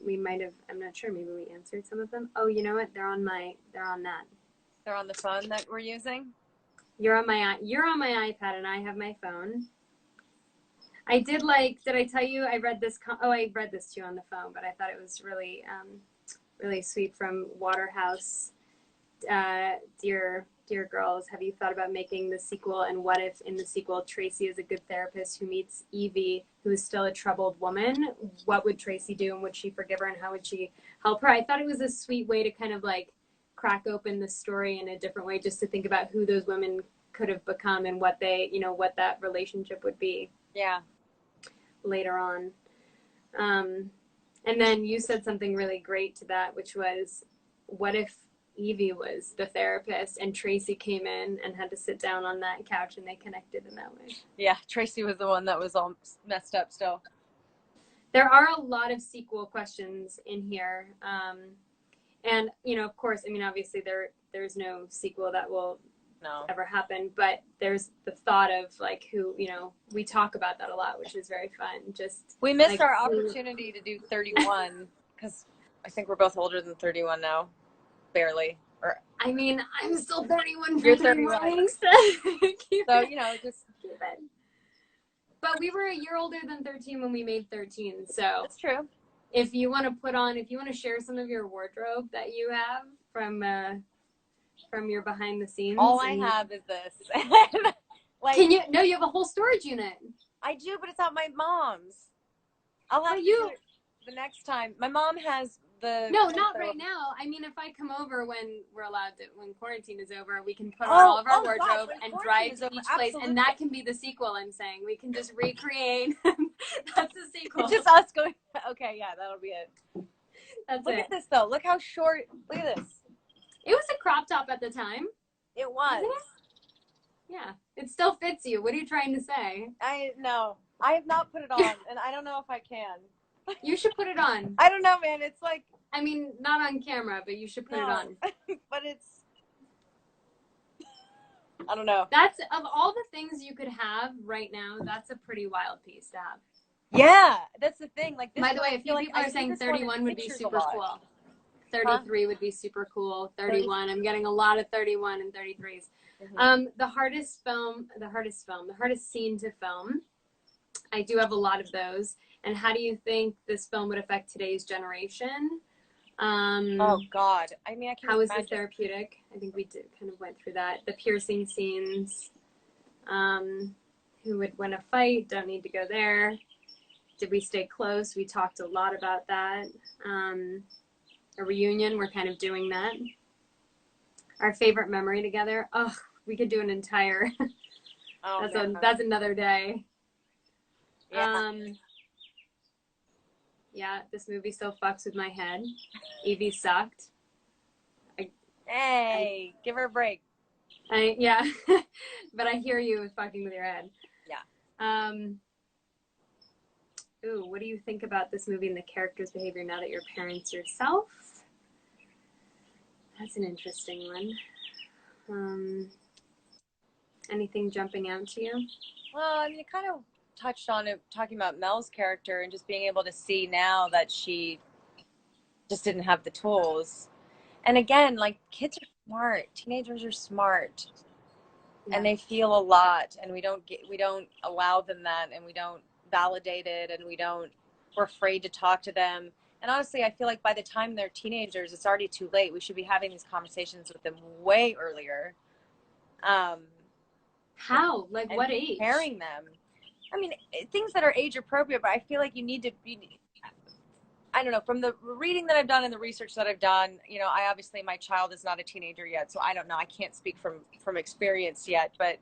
we might have, I'm not sure, maybe we answered some of them. Oh, you know what? They're on that. They're on the phone that we're using? You're on my iPad and I have my phone. I did I tell you I read this? I read this too on the phone, but I thought it was really, really sweet from Waterhouse. Dear girls, have you thought about making the sequel? And what if in the sequel Tracy is a good therapist who meets Evie, who is still a troubled woman? What would Tracy do, and would she forgive her, and how would she help her? I thought it was a sweet way to kind of like crack open the story in a different way, just to think about who those women could have become and what they, what that relationship would be. Yeah. Later on. And then you said something really great to that, which was, what if Evie was the therapist and Tracy came in and had to sit down on that couch and they connected in that way? Yeah, Tracy was the one that was all messed up still. There are a lot of sequel questions in here. And, of course, I mean, obviously there's no sequel that will ever happen, but there's the thought of like who, we talk about that a lot, which is very fun. We missed our opportunity to do 31 because I think we're both older than 31 now. Barely. I mean, I'm still 31 for You're 31 weeks. So, just keep it. But we were a year older than 13 when we made 13. So that's true. If you want to share some of your wardrobe that you have from your behind the scenes. All I have is this. You have a whole storage unit. I do, but it's at my mom's. I'll have you the next time. My mom has No, not right now. I mean, if I come over when we're allowed to, when quarantine is over, we can put on all of our wardrobe and drive to each place, and that can be the sequel. I'm saying we can just recreate. That's the sequel. It's just us going. Okay, yeah, that'll be it. Look at this though. Look how short. Look at this. It was a crop top at the time. It was. Yeah, it still fits you. What are you trying to say? No, I have not put it on, and I don't know if I can. You should put it on. I don't know, man. It's like, I mean, not on camera, but you should put it on. But I don't know. That's, of all the things you could have right now, that's a pretty wild piece to have. Yeah, that's the thing. Like, this by the way, a few people are saying 31 would be super cool. 33 would be super cool. 31. I'm getting a lot of 31 and 33s. Mm-hmm. The hardest scene to film. I do have a lot of those. And how do you think this film would affect today's generation? Oh God! I mean, I can't. How is it therapeutic? I think we kind of went through that. The piercing scenes. Who would win a fight? Don't need to go there. Did we stay close? We talked a lot about that. A reunion. We're kind of doing that. Our favorite memory together. Oh, we could do an entire. That's another day. Yeah. Yeah, this movie still fucks with my head. Evie sucked. Give her a break. Yeah, but I hear you fucking with your head. Yeah. Ooh, what do you think about this movie and the characters' behavior now that you're parents yourself? That's an interesting one. Anything jumping out to you? Well, I mean, it kind of touched on it, talking about Mel's character and just being able to see now that she just didn't have the tools. And again, like, kids are smart. Teenagers are smart. Yeah. And they feel a lot, and we don't allow them that, and we don't validate it, and we're afraid to talk to them. And honestly, I feel like by the time they're teenagers, it's already too late. We should be having these conversations with them way earlier. How? Like, what age? Preparing them. I mean, things that are age appropriate, but I feel like you need to be, I don't know, from the reading that I've done and the research that I've done, I obviously, my child is not a teenager yet, so I don't know. I can't speak from experience yet, but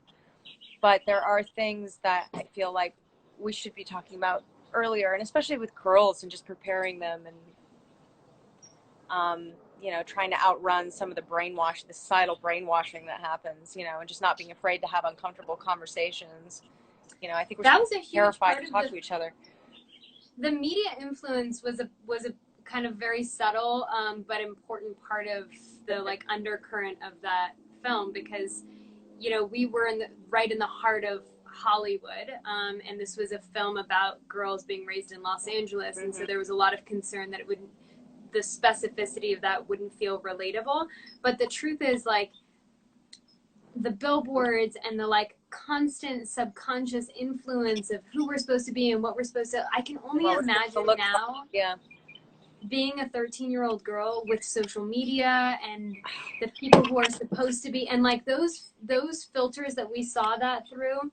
there are things that I feel like we should be talking about earlier, and especially with girls, and just preparing them and, trying to outrun some of the societal brainwashing that happens, and just not being afraid to have uncomfortable conversations. I think we're terrified to talk to each other. The media influence was a kind of very subtle, but important part of the undercurrent of that film, because, we were right in the heart of Hollywood, and this was a film about girls being raised in Los Angeles, and so there was a lot of concern that the specificity of that wouldn't feel relatable. But the truth is, like, the billboards and the like constant subconscious influence of who we're supposed to be and what we're supposed to, I can only imagine now being a 13-year-old girl with social media and the people who are supposed to be, and like those filters that we saw that through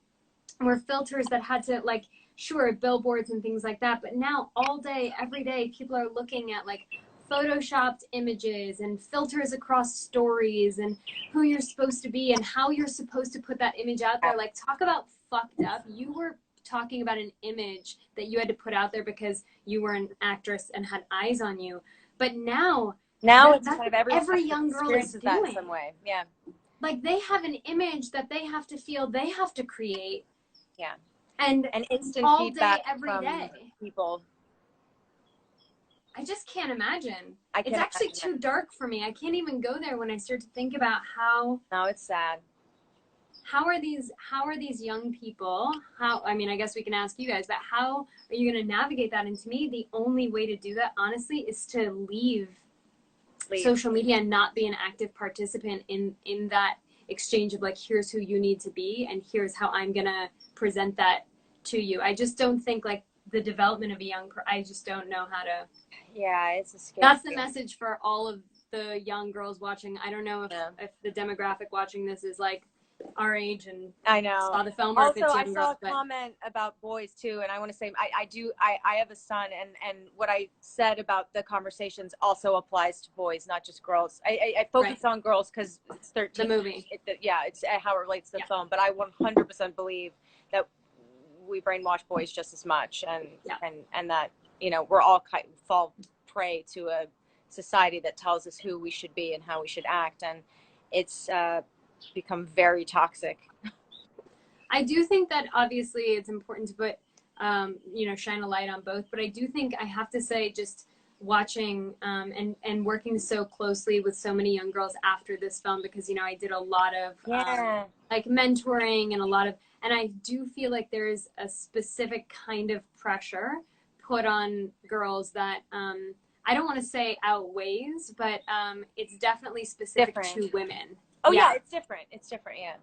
were filters that had to, like, sure, billboards and things like that, but now all day, every day, people are looking at like photoshopped images and filters across stories and who you're supposed to be and how you're supposed to put that image out there. Like, talk about fucked up. You were talking about an image that you had to put out there because you were an actress and had eyes on you. But now it's kind of every young girl is doing that in some way. Yeah. Like, they have an image that they have to feel, they have to create. Yeah. And instant all feedback day, every from day. People. I just can't imagine. It's actually too dark for me. I can't even go there when I start to think about how. No, it's sad. How are these young people? I mean, I guess we can ask you guys, but how are you going to navigate that? And to me, the only way to do that, honestly, is to leave social media and not be an active participant in that exchange of, like, here's who you need to be and here's how I'm going to present that to you. I just don't think, like, the development of a I just don't know how to. Yeah, it's a scary. That's the message for all of the young girls watching. I don't know if the demographic watching this is like our age and I know saw the film. Also, I saw a comment about boys too, and I want to say I have a son, and what I said about the conversations also applies to boys, not just girls. I focus on girls because it's 13. The movie. It's how it relates to the film, but I 100% believe that we brainwash boys just as much, and that, you know, we're all fall prey to a society that tells us who we should be and how we should act, and it's become very toxic. I do think that obviously it's important to put, shine a light on both, but I do think I have to say, just watching and working so closely with so many young girls after this film, because, you know, I did a lot of like mentoring and and I do feel like there is a specific kind of pressure put on girls that I don't want to say outweighs, but it's definitely specific to women. Oh yeah, it's different. It's different, yeah.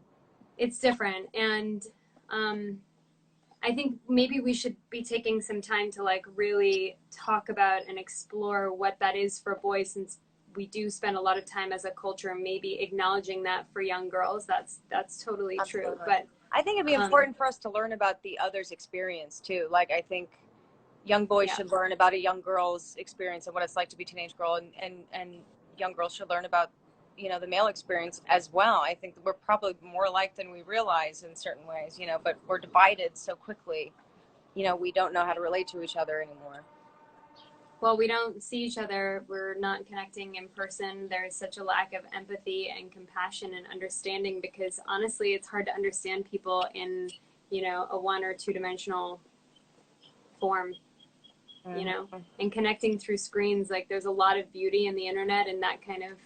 It's different, and I think maybe we should be taking some time to, like, really talk about and explore what that is for boys, since we do spend a lot of time as a culture maybe acknowledging that for young girls. That's totally true. But I think it'd be important for us to learn about the other's experience too. Like, I think young boys should learn about a young girl's experience and what it's like to be a teenage girl, and young girls should learn about, you know, the male experience as well. I think we're probably more alike than we realize in certain ways, you know, but we're divided so quickly. You know, we don't know how to relate to each other anymore. Well, we don't see each other. We're not connecting in person. There is such a lack of empathy and compassion and understanding, because honestly, it's hard to understand people in, you know, a 1 or 2 dimensional form, you know, and connecting through screens. Like, there's a lot of beauty in the internet and that kind of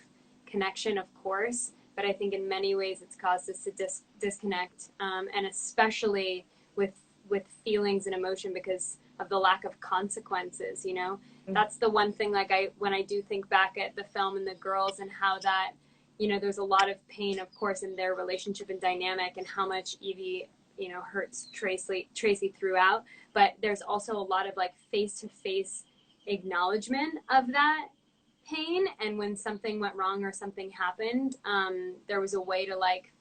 connection, of course, but I think in many ways it's caused us to disconnect, and especially with feelings and emotion, because of the lack of consequences, you know. That's the one thing, like, when I do think back at the film and the girls and how that, you know, there's a lot of pain, of course, in their relationship and dynamic, and how much Evie, you know, hurts Tracy throughout, but there's also a lot of, like, face-to-face acknowledgement of that pain, and when something went wrong or something happened, there was a way to, like,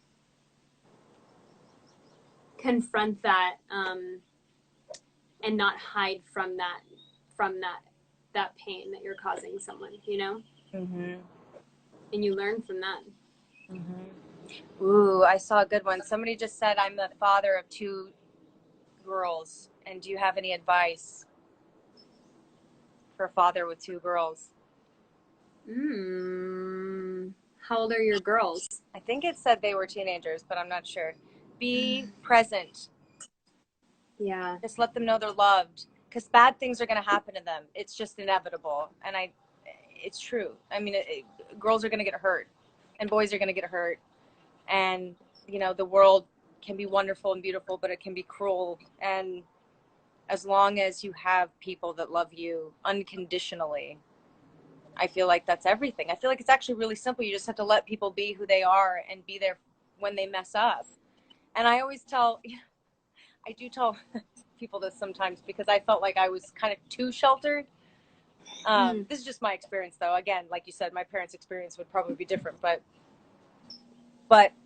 confront that, and not hide from that pain that you're causing someone, you know. And you learn from that. Ooh, I saw a good one. Somebody just said, I'm the father of 2 girls, and do you have any advice for a father with 2 girls? How old are your girls? I think it said they were teenagers, but I'm not sure. Be present. Yeah. Just let them know they're loved, because bad things are going to happen to them. It's just inevitable. And it's true. I mean, girls are going to get hurt, and boys are going to get hurt. And, you know, the world can be wonderful and beautiful, but it can be cruel. And as long as you have people that love you unconditionally, I feel like that's everything. I feel like it's actually really simple. You just have to let people be who they are and be there when they mess up. And I always tell, I do tell people this sometimes because I felt like I was kind of too sheltered. This is just my experience, though. Again, like you said, my parents' experience would probably be different, but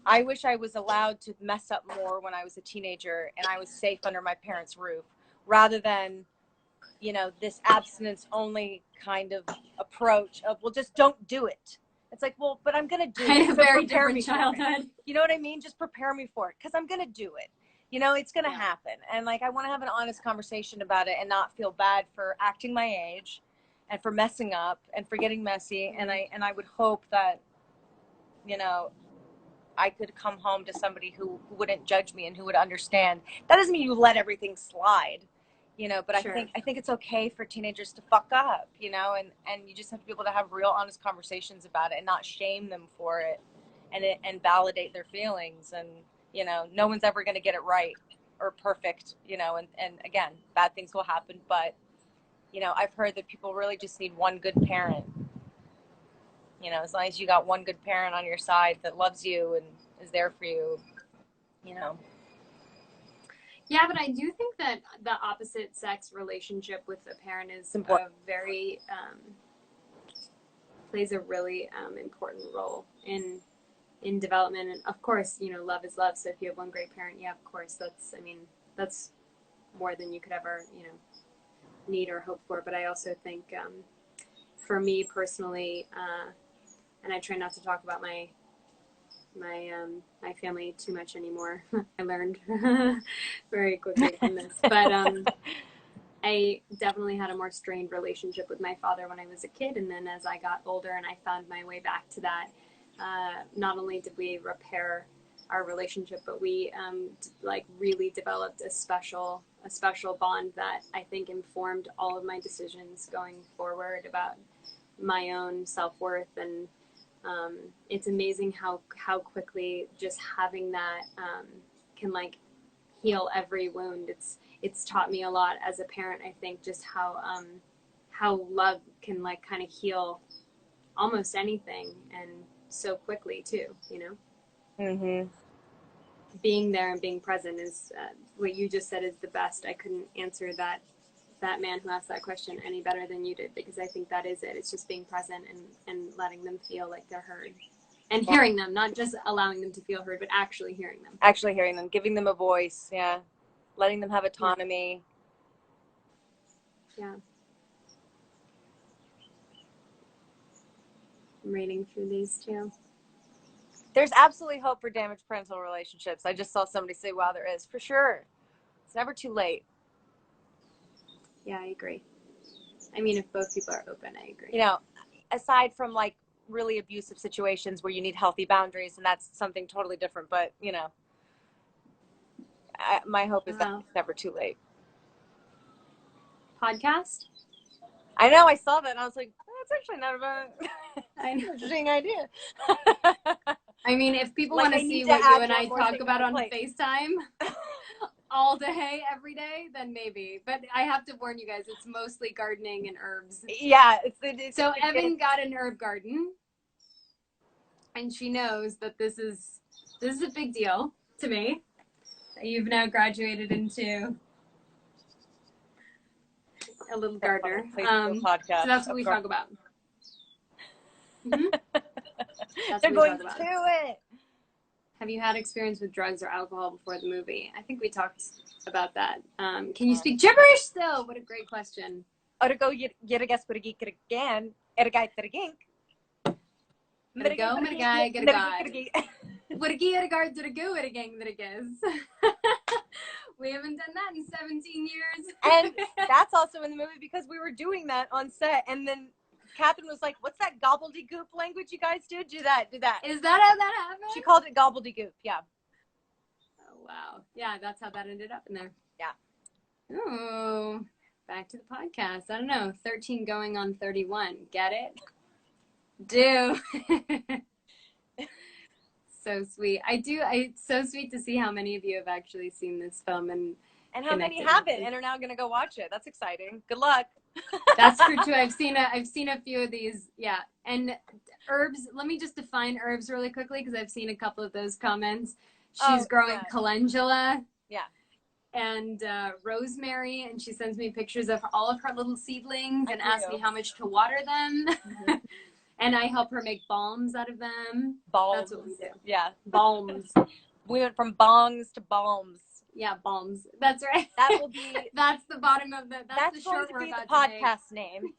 I wish I was allowed to mess up more when I was a teenager and I was safe under my parents' roof, rather than, you know, this abstinence only kind of approach of, well, just don't do it. It's like, well, but I'm going to do it. A very different childhood. You know what I mean? Just prepare me for it, because I'm going to do it. You know, it's going to happen. And like, I want to have an honest conversation about it and not feel bad for acting my age and for messing up and for getting messy. And I would hope that, you know, I could come home to somebody who wouldn't judge me and who would understand. That doesn't mean you let everything slide, you know, but sure. I think it's okay for teenagers to fuck up, you know, and you just have to be able to have real honest conversations about it and not shame them for it and validate their feelings. And, you know, no one's ever going to get it right or perfect, you know, and again, bad things will happen. But, you know, I've heard that people really just need one good parent. You know, as long as you got one good parent on your side that loves you and is there for you, you know. Yeah, but I do think that the opposite sex relationship with a parent is a very, plays a really important role in development. And of course, you know, love is love. So if you have one great parent, yeah, of course, that's more than you could ever, you know, need or hope for. But I also think for me personally, and I try not to talk about my family too much anymore. I learned very quickly from this, but I definitely had a more strained relationship with my father when I was a kid, and then as I got older and I found my way back to that, not only did we repair our relationship, but we like really developed a special bond that I think informed all of my decisions going forward about my own self-worth. And it's amazing how quickly just having that can like heal every wound. It's taught me a lot as a parent, I think, just how love can like kind of heal almost anything, and so quickly too, you know. Mm-hmm. Being there and being present is what you just said is the best. I couldn't answer that man who asked that question any better than you did, because I think that is it. It's just being present and letting them feel like they're heard and hearing them, not just allowing them to feel heard, but actually hearing them. Actually hearing them, giving them a voice. Yeah. Letting them have autonomy. Yeah. I'm reading through these too. There's absolutely hope for damaged parental relationships. I just saw somebody say, wow, there is, for sure. It's never too late. Yeah, I agree. I mean, if both people are open, I agree. You know, aside from like really abusive situations where you need healthy boundaries, and that's something totally different, but you know, my hope is that it's never too late. Podcast? I know, I saw that and I was like, oh, that's actually not a bad interesting idea. I mean, if people want to see what you and I talk about on FaceTime all day, every day, then maybe. But I have to warn you guys, it's mostly gardening and herbs. Yeah. So Evan got an herb garden, and she knows that this is a big deal to me. That you've now graduated into a little gardener. Podcast, so that's what we talk about. Mm-hmm. They're going to it. Have you had experience with drugs or alcohol before the movie? I think we talked about that. Can you speak gibberish still? What a great question. Or go get a guess what a geek again. Er guy ter gink. Get a go, get a guy, get a guy. What a geek, a guard, did a go, what a gang, that a guess. We haven't done that in 17 years. And that's also in the movie because we were doing that on set, and then Katherine was like, what's that gobbledygook language you guys do? Do that. Is that how that happened? She called it gobbledygook, yeah. Oh, wow. Yeah, that's how that ended up in there. Yeah. Ooh, back to the podcast. I don't know, 13 going on 31. Get it? Do. So sweet. It's so sweet to see how many of you have actually seen this film and how many connected haven't with it. and are now going to go watch it. That's exciting. Good luck. That's true too. I've seen a few of these. Yeah. And herbs, let me just define herbs really quickly because I've seen a couple of those comments. She's growing calendula. Yeah. And rosemary, and she sends me pictures of all of her little seedlings and asks me how much to water them. Mm-hmm. And I help her make balms out of them. Balms. That's what we do. Yeah. Balms. We went from bongs to balms. Yeah, balms. That's right. That will be. That's the bottom of that's the going short to we're be about the podcast name.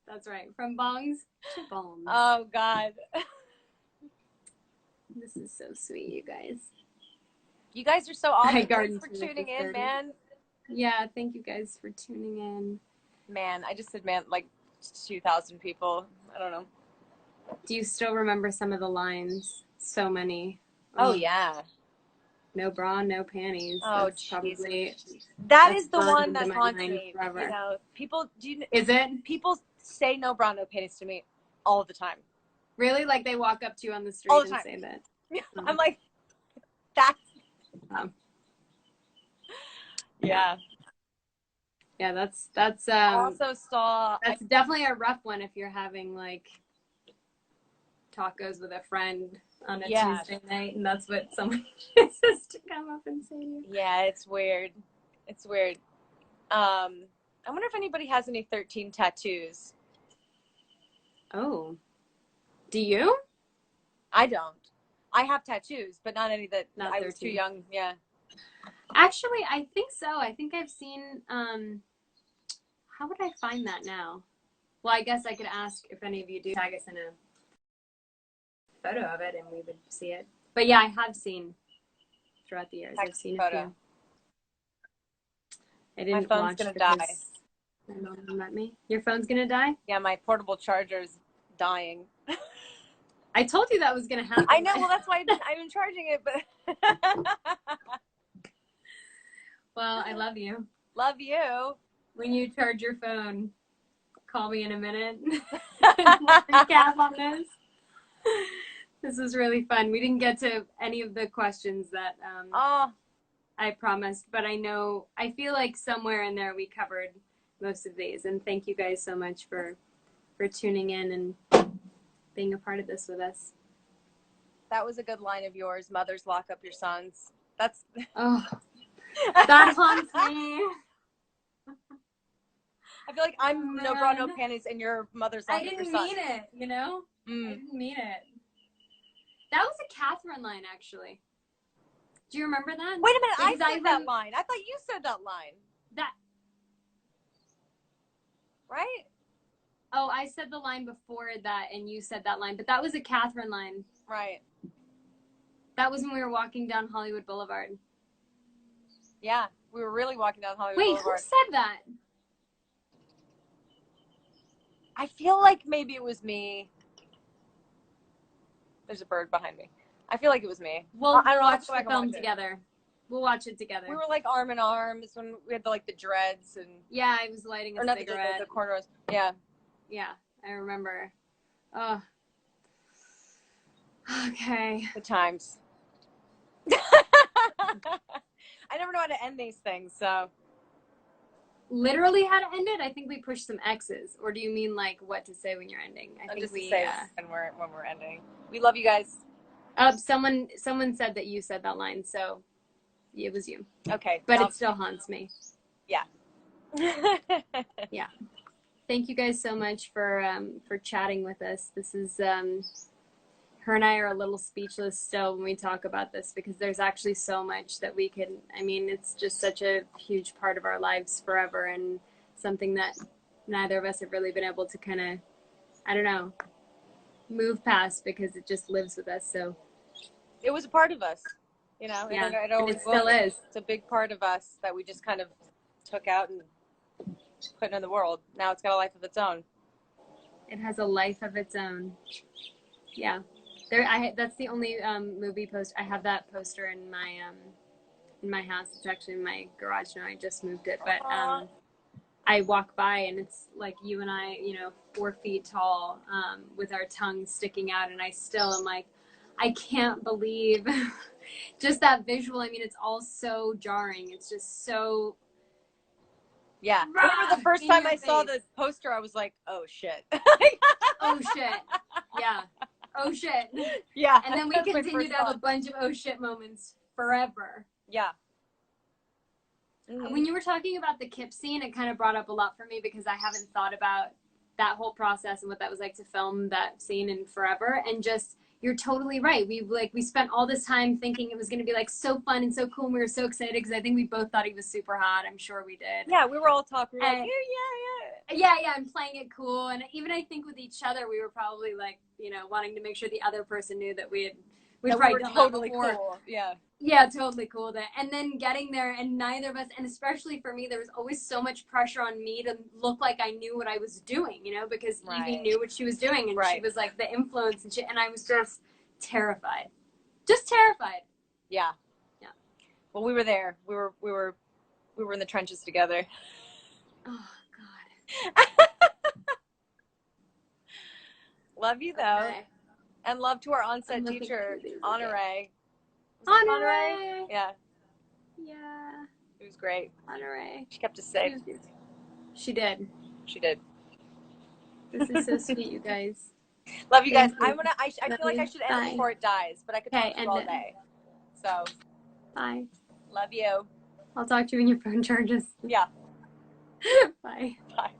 That's right. From bongs to balms. Oh God. This is so sweet, you guys. You guys are so awesome. Thanks for tuning in, man. Yeah, thank you guys for tuning in. Man, I just said man like 2,000 people. I don't know. Do you still remember some of the lines? So many. Oh yeah. No bra, no panties. Oh, that's probably that's the one that haunts me. Forever. You know, people Is it? People say no bra, no panties to me all the time. Really? Like they walk up to you on the street and say that? I'm like, that's. Yeah. Yeah, that's. Also saw. That's definitely a rough one if you're having like tacos with a friend on a Tuesday night, and that's what someone chooses to come up and say to you. Yeah, it's weird. It's weird. I wonder if anybody has any 13 tattoos. Oh. Do you? I don't. I have tattoos, but not any that not I was too young. Yeah. Actually, I think so. I think I've seen, how would I find that now? Well, I guess I could ask if any of you do tag us in a photo of it and we would see it. But yeah, I have seen throughout the years. I've seen a few. I didn't my phone's watch gonna die. My mom let me. Your phone's gonna die? Yeah, my portable charger's dying. I told you that was gonna happen. I know. Well, that's why I've been charging it. But well, I love you. Love you. When you charge your phone, call me in a minute. Recap on this. This is really fun. We didn't get to any of the questions that I promised, but I feel like somewhere in there we covered most of these. And thank you guys so much for tuning in and being a part of this with us. That was a good line of yours. Mothers lock up your sons. That's that haunts me. I feel like I'm no bra, no panties, and your mother's lock up your sons. I didn't mean it, you know? I didn't mean it. That was a Katherine line, actually. Do you remember that? Wait a minute, I said that line. I thought you said that line. Right? Oh, I said the line before that, and you said that line, but that was a Katherine line. Right. That was when we were walking down Hollywood Boulevard. Yeah, we were really walking down Hollywood Boulevard. Wait, who said that? I feel like maybe it was me. There's a bird behind me. I feel like it was me. We'll watch the film together. We'll watch it together. We were like arm in arms when we had the dreads and. Yeah, I was lighting a cigarette. The cornrows. Yeah. Yeah, I remember. Oh. Okay. The times. I never know how to end these things, so. Literally how to end it? I think we pushed some X's. Or do you mean like what to say when you're ending? I think we say when we're ending. We love you guys. Someone said that you said that line, so it was you. Okay. But it still haunts me. Yeah. Yeah. Thank you guys so much for chatting with us. This is her and I are a little speechless still when we talk about this because there's actually so much that we can. I mean, it's just such a huge part of our lives forever and something that neither of us have really been able to kind of, I don't know, move past because it just lives with us. So it was a part of us, you know. Yeah, and it still is. It's a big part of us that we just kind of took out and put in the world. Now it's got a life of its own. It has a life of its own. Yeah. That's the only movie poster. I have that poster in my house. It's actually in my garage now. I just moved it, but I I walk by and it's like you and I, 4 feet tall, with our tongues sticking out, and I still am like, I can't believe just that visual. I mean, it's all so jarring. It's just so. Yeah. I remember the first time I saw the poster, I was like, oh shit. Oh shit. Yeah. Oh shit. Yeah. And then we continue to have a bunch of oh shit moments forever. Yeah. Mm-hmm. When you were talking about the Kip scene, it kind of brought up a lot for me because I haven't thought about that whole process and what that was like to film that scene in forever. And just, you're totally right. We spent all this time thinking it was going to be like so fun and so cool. And we were so excited because I think we both thought he was super hot. I'm sure we did. Yeah, we were all talking. We were like, yeah, and playing it cool. And even I think with each other, we were probably like, wanting to make sure the other person knew that we were totally cool. Yeah. Yeah, totally cool. And then getting there, and neither of us, and especially for me, there was always so much pressure on me to look like I knew what I was doing, because Evie knew what she was doing, and she was like the influence and shit, and I was just terrified. Just terrified. Yeah. Yeah. Well, we were there. We were in the trenches together. Oh God. Love you though. Okay. And love to our on-set teacher, Honore. Honore. Yeah. Yeah. It was great. Honore. She kept us safe. She did. She did. This is so sweet, you guys. Love you guys. I feel like I should end before it dies, but I could talk to you all day. So. Bye. Love you. I'll talk to you when your phone charges. Yeah. Bye. Bye.